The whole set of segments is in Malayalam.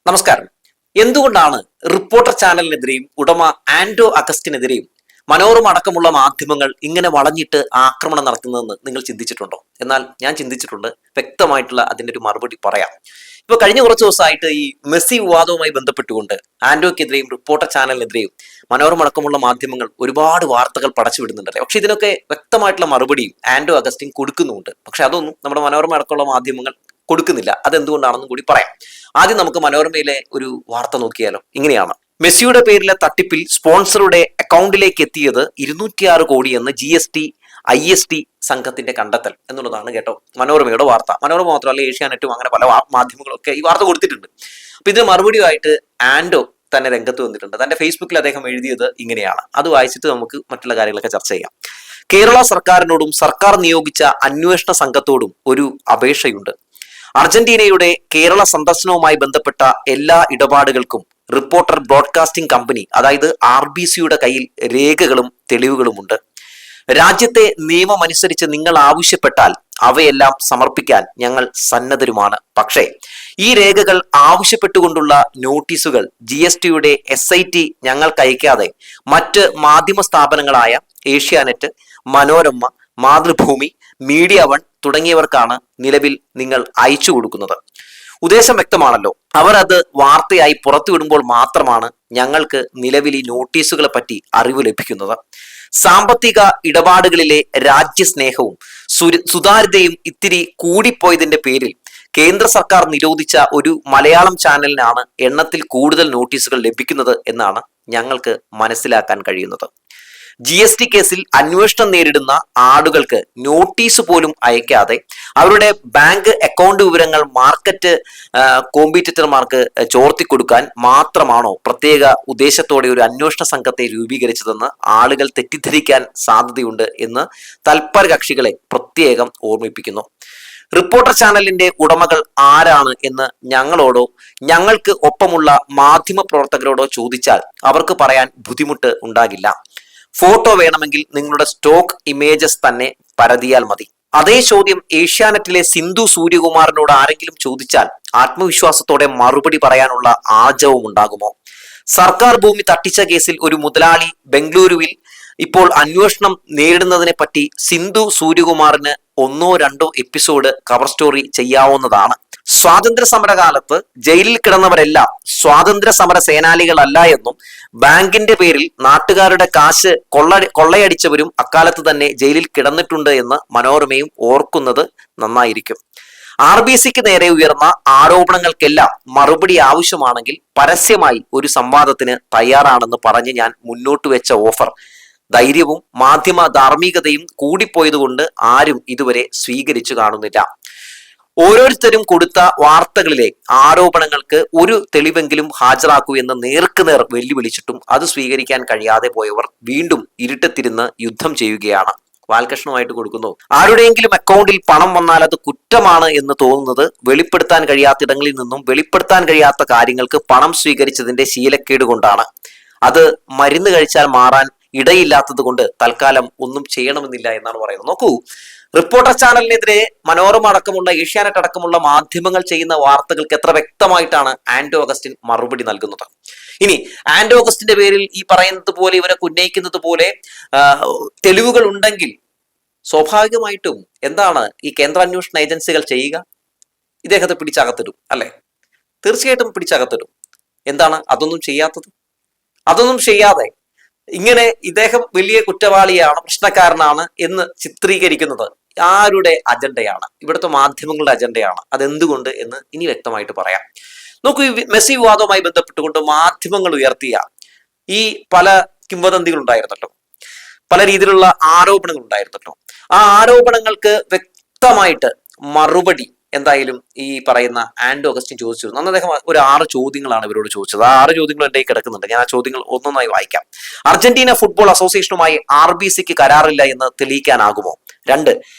നമസ്കാരം. എന്തുകൊണ്ടാണ് റിപ്പോർട്ടർ ചാനലിനെതിരെയും ഉടമ ആൻഡോ അഗസ്റ്റിനെതിരെയും മനോരമ അടക്കമുള്ള മാധ്യമങ്ങൾ ഇങ്ങനെ വളഞ്ഞിട്ട് ആക്രമണം നടത്തുന്നതെന്ന് നിങ്ങൾ ചിന്തിച്ചിട്ടുണ്ടോ? എന്നാൽ ഞാൻ ചിന്തിച്ചിട്ടുണ്ട്. വ്യക്തമായിട്ടുള്ള അതിൻ്റെ ഒരു മറുപടി പറയാം. ഇപ്പൊ കഴിഞ്ഞ കുറച്ച് ദിവസമായിട്ട് ഈ മെസ്സി വിവാദവുമായി ബന്ധപ്പെട്ടുകൊണ്ട് ആൻഡോക്കെതിരെയും റിപ്പോർട്ടർ ചാനലിനെതിരെയും മനോരമ അടക്കമുള്ള മാധ്യമങ്ങൾ ഒരുപാട് വാർത്തകൾ പടച്ചുവിടുന്നുണ്ടല്ലേ. പക്ഷെ ഇതിനൊക്കെ വ്യക്തമായിട്ടുള്ള മറുപടിയും ആൻഡോ അഗസ്റ്റിൻ കൊടുക്കുന്നുമുണ്ട്. പക്ഷെ അതൊന്നും നമ്മുടെ മനോരമ അടക്കമുള്ള മാധ്യമങ്ങൾ കൊടുക്കുന്നില്ല. അതെന്തുകൊണ്ടാണെന്നും കൂടി പറയാം. ആദ്യം നമുക്ക് മനോരമയിലെ ഒരു വാർത്ത നോക്കിയാലോ. ഇങ്ങനെയാണ്: മെസ്സിയുടെ പേരിലെ തട്ടിപ്പിൽ സ്പോൺസറുടെ അക്കൗണ്ടിലേക്ക് എത്തിയത് 206 കോടിയെന്ന് GST IST സംഘത്തിന്റെ കണ്ടെത്തൽ എന്നുള്ളതാണ് കേട്ടോ മനോരമയുടെ വാർത്ത. മനോരമ മാത്രമല്ല, ഏഷ്യാനെറ്റും അങ്ങനെ പല മാധ്യമങ്ങളൊക്കെ ഈ വാർത്ത കൊടുത്തിട്ടുണ്ട്. അപ്പൊ ഇതിന് മറുപടിയായിട്ട് ആൻഡോ തന്നെ രംഗത്ത് വന്നിട്ടുണ്ട്. തന്റെ ഫേസ്ബുക്കിൽ അദ്ദേഹം എഴുതിയത് ഇങ്ങനെയാണ്. അത് വായിച്ചിട്ട് നമുക്ക് മറ്റുള്ള കാര്യങ്ങളൊക്കെ ചർച്ച ചെയ്യാം. കേരള സർക്കാരിനോടും സർക്കാർ നിയോഗിച്ച അന്വേഷണ സംഘത്തോടും ഒരു അപേക്ഷയുണ്ട്. അർജന്റീനയുടെ കേരള സന്ദർശനവുമായി ബന്ധപ്പെട്ട എല്ലാ ഇടപാടുകൾക്കും റിപ്പോർട്ടർ ബ്രോഡ്കാസ്റ്റിംഗ് കമ്പനി, അതായത് RBCയുടെ കയ്യിൽ രേഖകളും തെളിവുകളുമുണ്ട്. രാജ്യത്തെ നിയമമനുസരിച്ച് നിങ്ങൾ ആവശ്യപ്പെട്ടാൽ അവയെല്ലാം സമർപ്പിക്കാൻ ഞങ്ങൾ സന്നദ്ധരുമാണ്. പക്ഷേ ഈ രേഖകൾ ആവശ്യപ്പെട്ടുകൊണ്ടുള്ള നോട്ടീസുകൾ GSTയുടെ SIT ഞങ്ങൾക്ക് അയക്കാതെ മറ്റ് മാധ്യമ സ്ഥാപനങ്ങളായ ഏഷ്യാനെറ്റ്, മനോരമ, മാതൃഭൂമി, മീഡിയ വൺ തുടങ്ങിയവർക്കാണ് നിലവിൽ നിങ്ങൾ അയച്ചു കൊടുക്കുന്നത്. ഉദ്ദേശം വ്യക്തമാണല്ലോ. അവർ അത് വാർത്തയായി പുറത്തുവിടുമ്പോൾ മാത്രമാണ് ഞങ്ങൾക്ക് നിലവിൽ ഈ നോട്ടീസുകളെ പറ്റി അറിവ് ലഭിക്കുന്നത്. സാമ്പത്തിക ഇടപാടുകളിലെ രാജ്യസ്നേഹവും സുതാര്യതയും ഇത്തിരി കൂടിപ്പോയതിന്റെ പേരിൽ കേന്ദ്ര സർക്കാർ നിരോധിച്ച ഒരു മലയാളം ചാനലിനാണ് എണ്ണത്തിൽ കൂടുതൽ നോട്ടീസുകൾ ലഭിക്കുന്നത് എന്നാണ് ഞങ്ങൾക്ക് മനസ്സിലാക്കാൻ കഴിയുന്നത്. GST കേസിൽ അന്വേഷണം നേരിടുന്ന ആളുകൾക്ക് നോട്ടീസ് പോലും അയക്കാതെ അവരുടെ ബാങ്ക് അക്കൗണ്ട് വിവരങ്ങൾ മാർക്കറ്റ് കോമ്പറ്റീറ്റർമാർക്ക് ചോർത്തിക്കൊടുക്കാൻ മാത്രമാണോ പ്രത്യേക ഉദ്ദേശത്തോടെ ഒരു അന്വേഷണ സംഘത്തെ രൂപീകരിച്ചതെന്ന് ആളുകൾ തെറ്റിദ്ധരിക്കാൻ സാധ്യതയുണ്ട് എന്ന് തൽപര കക്ഷികളെ പ്രത്യേകം ഓർമ്മിപ്പിക്കുന്നു. റിപ്പോർട്ടർ ചാനലിന്റെ ഉടമകൾ ആരാണ് എന്ന് ഞങ്ങളോടോ ഞങ്ങൾക്ക് ഒപ്പമുള്ള മാധ്യമ പ്രവർത്തകരോടോ ചോദിച്ചാൽ അവർക്ക് പറയാൻ ബുദ്ധിമുട്ട് ഉണ്ടാകില്ല. ഫോട്ടോ വേണമെങ്കിൽ നിങ്ങളുടെ സ്റ്റോക്ക് ഇമേജസ് തന്നെ പരതിയാൽ മതി. അതേ ചോദ്യം ഏഷ്യാനെറ്റിലെ സിന്ധു സൂര്യകുമാറിനോട് ആരെങ്കിലും ചോദിച്ചാൽ ആത്മവിശ്വാസത്തോടെ മറുപടി പറയാനുള്ള ആർജവും ഉണ്ടാകുമോ? സർക്കാർ ഭൂമി തട്ടിച്ച കേസിൽ ഒരു മുതലാളി ബംഗളൂരുവിൽ ഇപ്പോൾ അന്വേഷണം നേരിടുന്നതിനെ പറ്റി സിന്ധു സൂര്യകുമാറിന് 1-2 എപ്പിസോഡ് കവർ സ്റ്റോറി ചെയ്യാവുന്നതാണ്. സ്വാതന്ത്ര്യ സമരകാലത്ത് ജയിലിൽ കിടന്നവരെല്ലാം സ്വാതന്ത്ര്യ സമര സേനാനികളല്ല എന്നും ബാങ്കിന്റെ പേരിൽ നാട്ടുകാരുടെ കാശ് കൊള്ളയടിച്ചവരും അക്കാലത്ത് തന്നെ ജയിലിൽ കിടന്നിട്ടുണ്ട് എന്ന് മനോരമയും ഓർക്കുന്നത് നന്നായിരിക്കും. RBCക്ക് നേരെ ഉയർന്ന ആരോപണങ്ങൾക്കെല്ലാം മറുപടി ആവശ്യമാണെങ്കിൽ പരസ്യമായി ഒരു സംവാദത്തിന് തയ്യാറാണെന്ന് പറഞ്ഞ് ഞാൻ മുന്നോട്ട് വെച്ച ഓഫർ ധൈര്യവും മാധ്യമ ധാർമ്മികതയും കൂടിപ്പോയതുകൊണ്ട് ആരും ഇതുവരെ സ്വീകരിച്ചു കാണുന്നില്ല. ഓരോരുത്തരും കൊടുത്ത വാർത്തകളിലെ ആരോപണങ്ങൾക്ക് ഒരു തെളിവെങ്കിലും ഹാജരാക്കൂ എന്ന് നേർക്കുനേർ വെല്ലുവിളിച്ചിട്ടും അത് സ്വീകരിക്കാൻ കഴിയാതെ പോയവർ വീണ്ടും ഇരുട്ടത്തിരുന്ന് യുദ്ധം ചെയ്യുകയാണ്. വാൽകഷ്ണമായിട്ട് കൊടുക്കുന്നു. ആരുടെയെങ്കിലും അക്കൗണ്ടിൽ പണം വന്നാൽ അത് കുറ്റമാണ് എന്ന് തോന്നുന്നത് വെളിപ്പെടുത്താൻ കഴിയാത്തിടങ്ങളിൽ നിന്നും വെളിപ്പെടുത്താൻ കഴിയാത്ത കാര്യങ്ങൾക്ക് പണം സ്വീകരിച്ചതിന്റെ ശീലക്കേട് കൊണ്ടാണ്. അത് മരുന്ന് കഴിച്ചാൽ മാറാൻ ഇടയില്ലാത്തത് കൊണ്ട് തൽക്കാലം ഒന്നും ചെയ്യണമെന്നില്ല എന്നാണ് പറയുന്നത്. നോക്കൂ, റിപ്പോർട്ടർ ചാനലിനെതിരെ മനോരമ അടക്കമുള്ള ഏഷ്യാനെറ്റ് അടക്കമുള്ള മാധ്യമങ്ങൾ ചെയ്യുന്ന വാർത്തകൾക്ക് എത്ര വ്യക്തമായിട്ടാണ് ആൻഡോ അഗസ്റ്റിൻ മറുപടി നൽകുന്നത്. ഇനി ആൻഡോ അഗസ്റ്റിന്റെ പേരിൽ ഈ പറയുന്നത് പോലെ ഇവരൊക്കെ ഉന്നയിക്കുന്നത് പോലെ തെളിവുകൾ ഉണ്ടെങ്കിൽ സ്വാഭാവികമായിട്ടും എന്താണ് ഈ കേന്ദ്ര അന്വേഷണ ഏജൻസികൾ ചെയ്യുക? ഇദ്ദേഹത്തെ പിടിച്ചകത്തിടും അല്ലെ? തീർച്ചയായിട്ടും പിടിച്ചകത്തിടും. എന്താണ് അതൊന്നും ചെയ്യാത്തത്? അതൊന്നും ചെയ്യാതെ ഇങ്ങനെ ഇദ്ദേഹം വലിയ കുറ്റവാളിയാണ്, പ്രശ്നക്കാരനാണ് എന്ന് ചിത്രീകരിക്കുന്നത് ആരുടെ അജണ്ടയാണ്? ഇവിടുത്തെ മാധ്യമങ്ങളുടെ അജണ്ടയാണ്. അതെന്തുകൊണ്ട് എന്ന് ഇനി വ്യക്തമായിട്ട് പറയാം. നോക്കൂ, ഈ മെസ്സി വിവാദവുമായി ബന്ധപ്പെട്ടുകൊണ്ട് മാധ്യമങ്ങൾ ഉയർത്തിയ ഈ പല കിംവദന്തികൾ ഉണ്ടായിരുന്നല്ലോ, പല രീതിയിലുള്ള ആരോപണങ്ങൾ ഉണ്ടായിരുന്നല്ലോ. ആ ആരോപണങ്ങൾക്ക് വ്യക്തമായിട്ട് മറുപടി എന്തായാലും ഈ പറയുന്ന ആൻഡോ അഗസ്റ്റിൻ ചോദിച്ചിരുന്നു. അന്ന് അദ്ദേഹം ഒരു 6 ചോദ്യങ്ങളാണ് ഇവരോട് ചോദിച്ചത്. ആ 6 ചോദ്യങ്ങൾ എൻ്റെ കിടക്കുന്നുണ്ട്. ഞാൻ ആ ചോദ്യങ്ങൾ ഒന്നൊന്നായി വായിക്കാം. അർജന്റീന ഫുട്ബോൾ അസോസിയേഷനുമായി RBCക്ക് കരാറില്ല എന്ന് തെളിയിക്കാനാകുമോ? 2,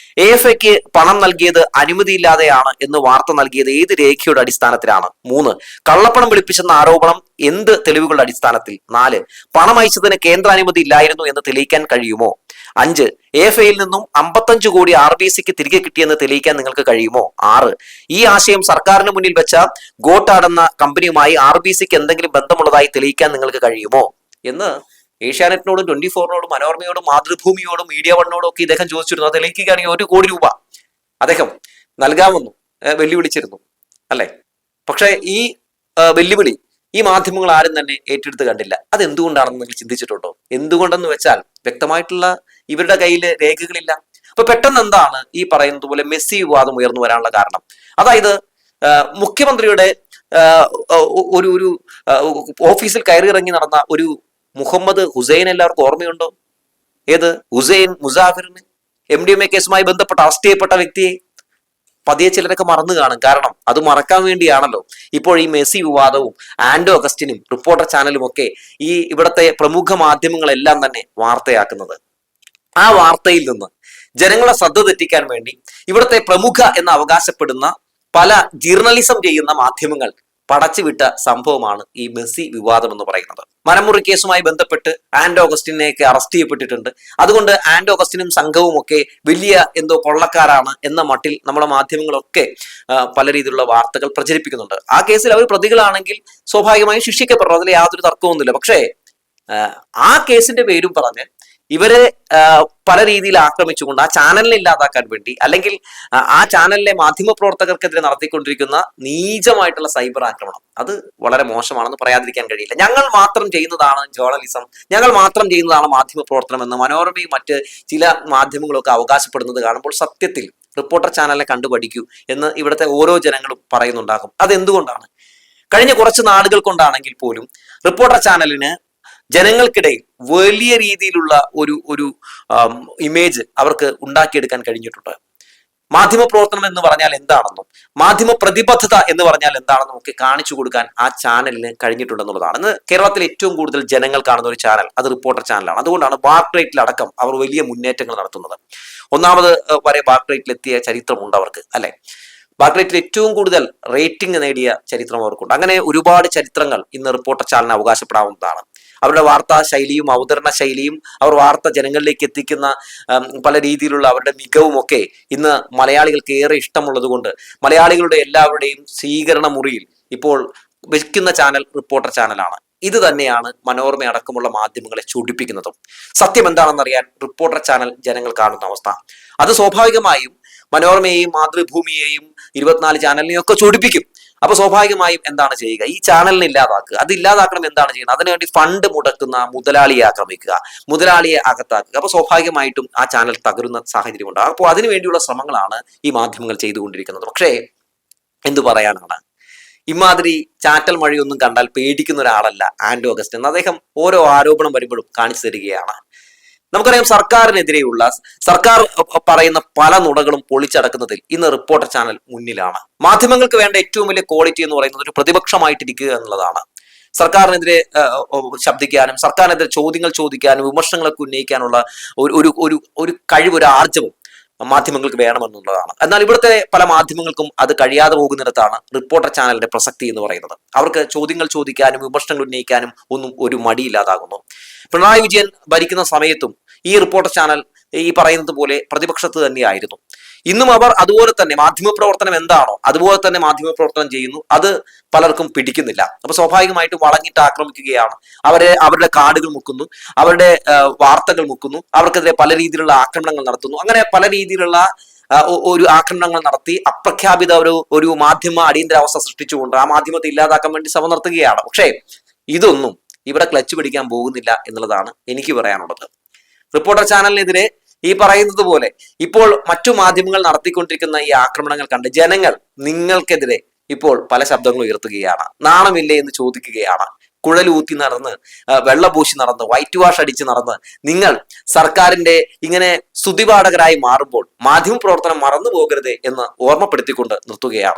AFAക്ക് പണം നൽകിയത് അനുമതിയില്ലാതെയാണ് എന്ന് വാർത്ത നൽകിയത് ഏത് രേഖയുടെ അടിസ്ഥാനത്തിലാണ്? 3, കള്ളപ്പണം വെളുപ്പിച്ചെന്ന ആരോപണം എന്ത് തെളിവുകളുടെ അടിസ്ഥാനത്തിൽ? 4, പണം അയച്ചതിന് കേന്ദ്രാനുമതി ഇല്ലായിരുന്നു എന്ന് തെളിയിക്കാൻ കഴിയുമോ? 5, AFAയിൽ നിന്നും 55 കോടി RBCക്ക് തിരികെ കിട്ടിയെന്ന് തെളിയിക്കാൻ നിങ്ങൾക്ക് കഴിയുമോ? 6, ഈ ആശയം സർക്കാരിന് മുന്നിൽ വെച്ച ഗോട്ടാട് എന്ന കമ്പനിയുമായി RBCക്ക് എന്തെങ്കിലും ബന്ധമുള്ളതായി തെളിയിക്കാൻ നിങ്ങൾക്ക് കഴിയുമോ എന്ന് ഏഷ്യാനെറ്റിനോടും 24നോടും മനോരമയോടും മാതൃഭൂമിയോടും മീഡിയ വണ്ണോടും ഒക്കെ ഇദ്ദേഹം ചോദിച്ചിരുന്നു. അത് തെളിയിക്കുകയാണെങ്കിൽ 1 കോടി രൂപ അദ്ദേഹം നൽകാമെന്നു വെല്ലുവിളിച്ചിരുന്നു അല്ലെ. പക്ഷെ ഈ വെല്ലുവിളി ഈ മാധ്യമങ്ങൾ ആരും തന്നെ ഏറ്റെടുത്ത് കണ്ടില്ല. അത് എന്തുകൊണ്ടാണെന്ന് നിങ്ങൾ ചിന്തിച്ചിട്ടുണ്ടോ? എന്തുകൊണ്ടെന്ന് വെച്ചാൽ വ്യക്തമായിട്ടുള്ള ഇവരുടെ കയ്യിൽ രേഖകളില്ല. അപ്പൊ പെട്ടെന്ന് എന്താണ് ഈ പറയുന്നത് പോലെ മെസ്സി വിവാദം ഉയർന്നു വരാനുള്ള കാരണം? അതായത് മുഖ്യമന്ത്രിയുടെ ഒരു ഓഫീസിൽ കയറിയിറങ്ങി നടന്ന ഒരു മുഹമ്മദ് ഹുസൈൻ എല്ലാവർക്കും ഓർമ്മയുണ്ടോ? ഏത് ഹുസൈൻ മുസാഫിറിന് MDMA കേസുമായി ബന്ധപ്പെട്ട് അറസ്റ്റ് ചെയ്യപ്പെട്ട വ്യക്തിയെ പതിയെ ചിലരൊക്കെ മറന്നു കാണും. കാരണം അത് മറക്കാൻ വേണ്ടിയാണല്ലോ ഇപ്പോൾ ഈ മെസ്സി വിവാദവും ആൻഡോ അഗസ്റ്റിനും റിപ്പോർട്ടർ ചാനലും ഒക്കെ ഈ ഇവിടുത്തെ പ്രമുഖ മാധ്യമങ്ങളെല്ലാം തന്നെ വാർത്തയാക്കുന്നത്. ആ വാർത്തയിൽ നിന്ന് ജനങ്ങളെ ശ്രദ്ധ തെറ്റിക്കാൻ വേണ്ടി ഇവിടുത്തെ പ്രമുഖ എന്ന് അവകാശപ്പെടുന്ന പല ജേർണലിസം ചെയ്യുന്ന മാധ്യമങ്ങൾ പടച്ചുവിട്ട സംഭവമാണ് ഈ മെസ്സി വിവാദം എന്ന് പറയുന്നത്. മരമുറി കേസുമായി ബന്ധപ്പെട്ട് ആൻഡോ അഗസ്റ്റിനെയൊക്കെ അറസ്റ്റ് ചെയ്യപ്പെട്ടിട്ടുണ്ട്. അതുകൊണ്ട് ആൻഡോ അഗസ്റ്റിനും സംഘവും ഒക്കെ വലിയ എന്തോ കൊള്ളക്കാരാണ് എന്ന മട്ടിൽ നമ്മുടെ മാധ്യമങ്ങളൊക്കെ പല രീതിയിലുള്ള വാർത്തകൾ പ്രചരിപ്പിക്കുന്നുണ്ട്. ആ കേസിൽ അവർ പ്രതികളാണെങ്കിൽ സ്വാഭാവികമായും ശിക്ഷിക്കപ്പെടും, അതിൽ യാതൊരു തർക്കവുമില്ല. പക്ഷേ ആ കേസിന്റെ പേരും പറഞ്ഞ് ഇവരെ പല രീതിയിൽ ആക്രമിച്ചുകൊണ്ട് ആ ചാനലിനെ ഇല്ലാതാക്കാൻ വേണ്ടി, അല്ലെങ്കിൽ ആ ചാനലിലെ മാധ്യമ പ്രവർത്തകർക്കെതിരെ നടത്തിക്കൊണ്ടിരിക്കുന്ന നീചമായിട്ടുള്ള സൈബർ ആക്രമണം, അത് വളരെ മോശമാണെന്ന് പറയാതിരിക്കാൻ കഴിയില്ല. ഞങ്ങൾ മാത്രം ചെയ്യുന്നതാണ് ജേർണലിസം, ഞങ്ങൾ മാത്രം ചെയ്യുന്നതാണ് മാധ്യമ പ്രവർത്തനം എന്ന് മനോരമയും മറ്റ് ചില മാധ്യമങ്ങളൊക്കെ അവകാശപ്പെടുന്നത് കാണുമ്പോൾ സത്യത്തിൽ റിപ്പോർട്ടർ ചാനലിനെ കണ്ടുപഠിക്കൂ എന്ന് ഇവിടുത്തെ ഓരോ ജനങ്ങളും പറയുന്നുണ്ടാകും. അതെന്തുകൊണ്ടാണ്? കഴിഞ്ഞ കുറച്ച് നാളുകൾ കൊണ്ടാണെങ്കിൽ പോലും റിപ്പോർട്ടർ ചാനലിന് ജനങ്ങൾക്കിടയിൽ വലിയ രീതിയിലുള്ള ഒരു ഇമേജ് അവർക്ക് ഉണ്ടാക്കിയെടുക്കാൻ കഴിഞ്ഞിട്ടുണ്ട്. മാധ്യമ പ്രവർത്തനം എന്ന് പറഞ്ഞാൽ എന്താണെന്നും മാധ്യമ പ്രതിബദ്ധത എന്ന് പറഞ്ഞാൽ എന്താണെന്നും ഒക്കെ കാണിച്ചു കൊടുക്കാൻ ആ ചാനലിന് കഴിഞ്ഞിട്ടുണ്ടെന്നുള്ളതാണ്. ഇന്ന് കേരളത്തിൽ ഏറ്റവും കൂടുതൽ ജനങ്ങൾ കാണുന്ന ഒരു ചാനൽ അത് റിപ്പോർട്ടർ ചാനലാണ്. അതുകൊണ്ടാണ് ബാർക്ലേറ്റിലടക്കം അവർ വലിയ മുന്നേറ്റങ്ങൾ നടത്തുന്നത്. ഒന്നാമത് വരെ ബാർക്ലേറ്റിലെത്തിയ ചരിത്രമുണ്ട് അവർക്ക് അല്ലെ. ബാർക്ലേറ്റിൽ ഏറ്റവും കൂടുതൽ റേറ്റിംഗ് നേടിയ ചരിത്രം അവർക്കുണ്ട്. അങ്ങനെ ഒരുപാട് ചരിത്രങ്ങൾ ഇന്ന് റിപ്പോർട്ടർ ചാനലിന് അവകാശപ്പെടാവുന്നതാണ്. അവരുടെ വാർത്താ ശൈലിയും അവതരണ ശൈലിയും അവർ വാർത്ത ജനങ്ങളിലേക്ക് എത്തിക്കുന്ന പല രീതിയിലുള്ള അവരുടെ മികവും ഒക്കെ ഇന്ന് മലയാളികൾക്ക് ഏറെ ഇഷ്ടമുള്ളത് കൊണ്ട് മലയാളികളുടെ എല്ലാവരുടെയും സ്വീകരണ മുറിയിൽ ഇപ്പോൾ വെക്കുന്ന ചാനൽ റിപ്പോർട്ടർ ചാനലാണ്. ഇത് തന്നെയാണ് മനോരമ അടക്കമുള്ള മാധ്യമങ്ങളെ ചൊടിപ്പിക്കുന്നതും. സത്യം എന്താണെന്നറിയാൻ റിപ്പോർട്ടർ ചാനൽ ജനങ്ങൾ കാണുന്ന അവസ്ഥ, അത് സ്വാഭാവികമായും മനോരമയെയും മാതൃഭൂമിയെയും 24 ചാനലിനെയും ഒക്കെ ചൊടിപ്പിക്കും. അപ്പൊ സ്വാഭാവികമായും എന്താണ് ചെയ്യുക? ഈ ചാനലിനെ ഇല്ലാതാക്കുക. അത് ഇല്ലാതാക്കണം എന്താണ് ചെയ്യുന്നത്? അതിനുവേണ്ടി ഫണ്ട് മുടക്കുന്ന മുതലാളിയെ ആക്രമിക്കുക, മുതലാളിയെ അകത്താക്കുക. അപ്പൊ സ്വാഭാവികമായിട്ടും ആ ചാനൽ തകരുന്ന സാഹചര്യം ഉണ്ടാകും. അപ്പോൾ അതിനുവേണ്ടിയുള്ള ശ്രമങ്ങളാണ് ഈ മാധ്യമങ്ങൾ ചെയ്തുകൊണ്ടിരിക്കുന്നത്. പക്ഷേ എന്തു പറയാനാണ്, ഇമാതിരി ചാറ്റൽ മഴയൊന്നും കണ്ടാൽ പേടിക്കുന്ന ഒരാളല്ല ആൻഡോ അഗസ്റ്റിൻ. അദ്ദേഹം ഓരോ ആരോപണം വരുമ്പോഴും കാണിച്ചു തരികയാണ്. നമുക്കറിയാം സർക്കാരിനെതിരെയുള്ള സർക്കാർ പറയുന്ന പല നുണകളും പൊളിച്ചടക്കുന്നതിൽ ഇന്ന് റിപ്പോർട്ടർ ചാനൽ മുന്നിലാണ്. മാധ്യമങ്ങൾക്ക് വേണ്ട ഏറ്റവും വലിയ ക്വാളിറ്റി എന്ന് പറയുന്നത് ഒരു പ്രതിപക്ഷമായിട്ടിരിക്കുക എന്നുള്ളതാണ്. സർക്കാരിനെതിരെ ശബ്ദിക്കാനും സർക്കാരിനെതിരെ ചോദ്യങ്ങൾ ചോദിക്കാനും വിമർശനങ്ങളൊക്കെ ഉന്നയിക്കാനുള്ള ഒരു കഴിവ്, ഒരു ആർജവും മാധ്യമങ്ങൾക്ക് വേണമെന്നുള്ളതാണ്. എന്നാൽ ഇവിടുത്തെ പല മാധ്യമങ്ങൾക്കും അത് കഴിയാതെ പോകുന്നിടത്താണ് റിപ്പോർട്ടർ ചാനലിന്റെ പ്രസക്തി എന്ന് പറയുന്നത്. അവർക്ക് ചോദ്യങ്ങൾ ചോദിക്കാനും വിമർശനങ്ങൾ ഉന്നയിക്കാനും ഒന്നും ഒരു മടിയില്ലാതാകുന്നു. പിണറായി വിജയൻ ഭരിക്കുന്ന സമയത്തും ഈ റിപ്പോർട്ടർ ചാനൽ ഈ പറയുന്നത് പോലെ പ്രതിപക്ഷത്ത് തന്നെയായിരുന്നു. ഇന്നും അവർ അതുപോലെ തന്നെ മാധ്യമപ്രവർത്തനം എന്താണോ അതുപോലെ തന്നെ മാധ്യമപ്രവർത്തനം ചെയ്യുന്നു. അത് പലർക്കും പിടിക്കുന്നില്ല. അപ്പൊ സ്വാഭാവികമായിട്ടും വളഞ്ഞിട്ട് ആക്രമിക്കുകയാണ്. അവരുടെ കാർഡുകൾ മുക്കുന്നു, അവരുടെ വാർത്തകൾ മുക്കുന്നു, അവർക്കെതിരെ പല രീതിയിലുള്ള ആക്രമണങ്ങൾ നടത്തുന്നു. അങ്ങനെ പല രീതിയിലുള്ള ഒരു ആക്രമണങ്ങൾ നടത്തി അപ്രഖ്യാപിത ഒരു മാധ്യമ അടിയന്തരാവസ്ഥ സൃഷ്ടിച്ചുകൊണ്ട് ആ മാധ്യമത്തെ ഇല്ലാതാക്കാൻ വേണ്ടി ശ്രമം നടത്തുകയാണ്. പക്ഷേ ഇതൊന്നും ഇവിടെ ക്ലച്ച് പിടിക്കാൻ പോകുന്നില്ല എന്നുള്ളതാണ് എനിക്ക് പറയാനുള്ളത്. റിപ്പോർട്ടർ ചാനലിനെതിരെ ഈ പറയുന്നത് പോലെ ഇപ്പോൾ മറ്റു മാധ്യമങ്ങൾ നടത്തിക്കൊണ്ടിരിക്കുന്ന ഈ ആക്രമണങ്ങൾ കണ്ട് ജനങ്ങൾ നിങ്ങൾക്കെതിരെ ഇപ്പോൾ പല ശബ്ദങ്ങളും ഉയർത്തുകയാണ്. നാണമില്ലേ എന്ന് ചോദിക്കുകയാണ്. കുഴലൂത്തി നടന്ന്, വെള്ളപൂശി നടന്ന്, വൈറ്റ് വാഷ് അടിച്ച് നടന്ന് നിങ്ങൾ സർക്കാരിന്റെ ഇങ്ങനെ സ്തുതിപാഠകരായി മാറുമ്പോൾ മാധ്യമ പ്രവർത്തനം മറന്നു പോകരുത് എന്ന് ഓർമ്മപ്പെടുത്തിക്കൊണ്ട് നിർത്തുകയാണ്.